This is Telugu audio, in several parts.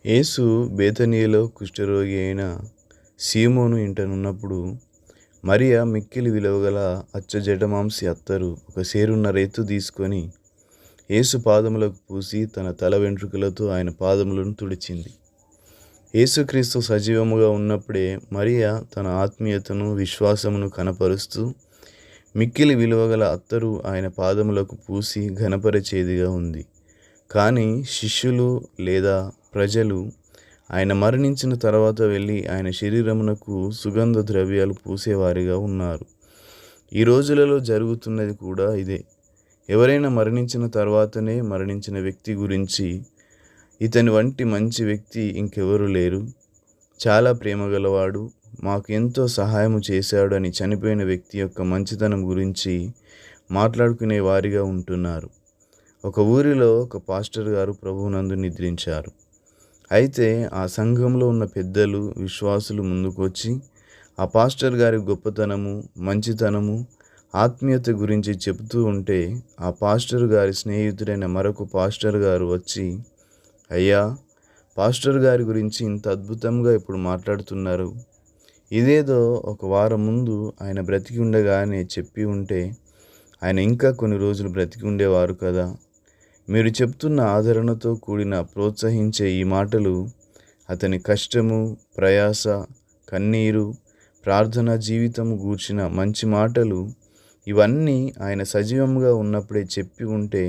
యేసు బేతనీయలో కుష్ఠరోగి అయిన సీమోను ఇంటనున్నప్పుడు మరియ మిక్కిలి విలువగల అచ్చజటమాంసి అత్తరు ఒక సేరున్నర ఎత్తు తీసుకొని యేసు పాదములకు పూసి తన తల వెంట్రుకలతో ఆయన పాదములను తుడిచింది. యేసుక్రీస్తు సజీవముగా ఉన్నప్పుడే మరియ తన ఆత్మీయతను విశ్వాసమును కనపరుస్తూ మిక్కిలి విలువగల అత్తరు ఆయన పాదములకు పూసి ఘనపరిచేదిగా ఉంది. కానీ శిష్యులు లేదా ప్రజలు ఆయన మరణించిన తర్వాత వెళ్ళి ఆయన శరీరమునకు సుగంధ ద్రవ్యాలు పూసేవారిగా ఉన్నారు. ఈ రోజులలో జరుగుతున్నది కూడా ఇదే. ఎవరైనా మరణించిన తర్వాతనే మరణించిన వ్యక్తి గురించి ఇతని వంటి మంచి వ్యక్తి ఇంకెవరు లేరు, చాలా ప్రేమగలవాడు, మాకు ఎంతో సహాయము చేశాడు అని చనిపోయిన వ్యక్తి యొక్క మంచితనం గురించి మాట్లాడుకునే వారిగా ఉంటున్నారు. ఒక ఊరిలో ఒక పాస్టర్ గారు ప్రభువునందు నిద్రించారు. అయితే ఆ సంఘంలో ఉన్న పెద్దలు, విశ్వాసులు ముందుకొచ్చి ఆ పాస్టర్ గారి గొప్పతనము, మంచితనము, ఆత్మీయత గురించి చెబుతూ ఉంటే ఆ పాస్టర్ గారి స్నేహితుడైన మరొక పాస్టర్ గారు వచ్చి, అయ్యా, పాస్టర్ గారి గురించి ఇంత అద్భుతంగా ఇప్పుడు మాట్లాడుతున్నారు, ఇదేదో ఒక వారం ముందు ఆయన బ్రతికి ఉండగానే చెప్పి ఉంటే ఆయన ఇంకా కొన్ని రోజులు బ్రతికి ఉండేవారు కదా. మీరు చెప్తున్న ఆదరణతో కూడిన ప్రోత్సహించే ఈ మాటలు, అతని కష్టము, ప్రయాస, కన్నీరు, ప్రార్థనా జీవితము గూర్చిన మంచి మాటలు, ఇవన్నీ ఆయన సజీవంగా ఉన్నప్పుడే చెప్పి ఉంటే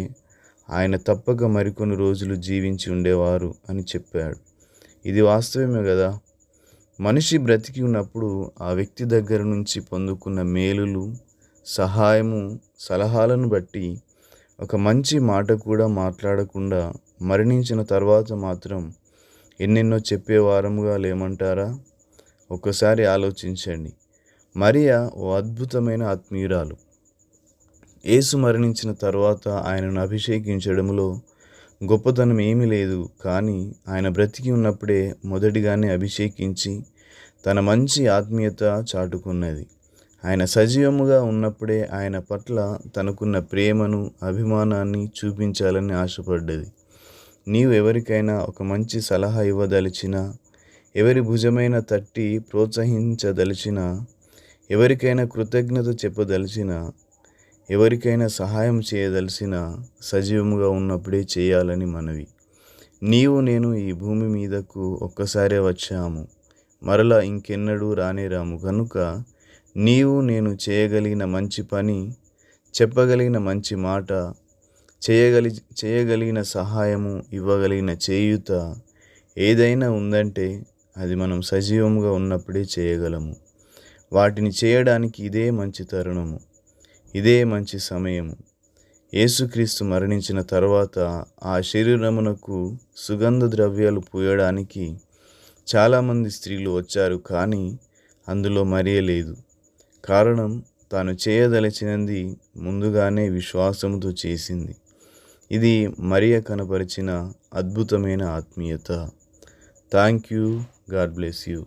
ఆయన తప్పక మరికొన్ని రోజులు జీవించి ఉండేవారు అని చెప్పాడు. ఇది వాస్తవమే కదా. మనిషి బ్రతికి ఉన్నప్పుడు ఆ వ్యక్తి దగ్గర నుంచి పొందుకున్న మేలులు, సహాయము, సలహాలను బట్టి ఒక మంచి మాట కూడా మాట్లాడకుండా మరణించిన తర్వాత మాత్రం ఎన్నెన్నో చెప్పేవారముగా లేమంటారా? ఒక్కసారి ఆలోచించండి. మరియ ఓ అద్భుతమైన ఆత్మీయురాలు. యేసు మరణించిన తర్వాత ఆయనను అభిషేకించడంలో గొప్పతనం ఏమీ లేదు. కానీ ఆయన బ్రతికి ఉన్నప్పుడే మొదటిగానే అభిషేకించి తన మంచి ఆత్మీయత చాటుకున్నది. ఆయన సజీవముగా ఉన్నప్పుడే ఆయన పట్ల తనకున్న ప్రేమను, అభిమానాన్ని చూపించాలని ఆశపడ్డది. నీవు ఎవరికైనా ఒక మంచి సలహా ఇవ్వదలిచినా, ఎవరి భుజమైన తట్టి ప్రోత్సహించదలిచినా, ఎవరికైనా కృతజ్ఞత చెప్పదలిచినా, ఎవరికైనా సహాయం చేయదలిచినా సజీవముగా ఉన్నప్పుడే చేయాలని మనవి. నీవు నేను ఈ భూమి మీదకు ఒక్కసారే వచ్చాము, మరలా ఇంకెన్నడూ రానేరాము. కనుక నీవు నేను చేయగలిగిన మంచి పని, చెప్పగలిగిన మంచి మాట, చేయగలిగిన సహాయము, ఇవ్వగలిగిన చేయూత ఏదైనా ఉందంటే అది మనం సజీవంగా ఉన్నప్పుడే చేయగలము. వాటిని చేయడానికి ఇదే మంచి తరుణము, ఇదే మంచి సమయము. యేసుక్రీస్తు మరణించిన తర్వాత ఆ శరీరమునకు సుగంధ ద్రవ్యాలు పూయడానికి చాలామంది స్త్రీలు వచ్చారు. కానీ అందులో మరియ లేదు. కారణం, తాను చేయదలిచినది ముందుగానే విశ్వాసముతో చేసింది. ఇది మరియ కనపరిచిన అద్భుతమైన ఆత్మీయత. Thank you. God bless you.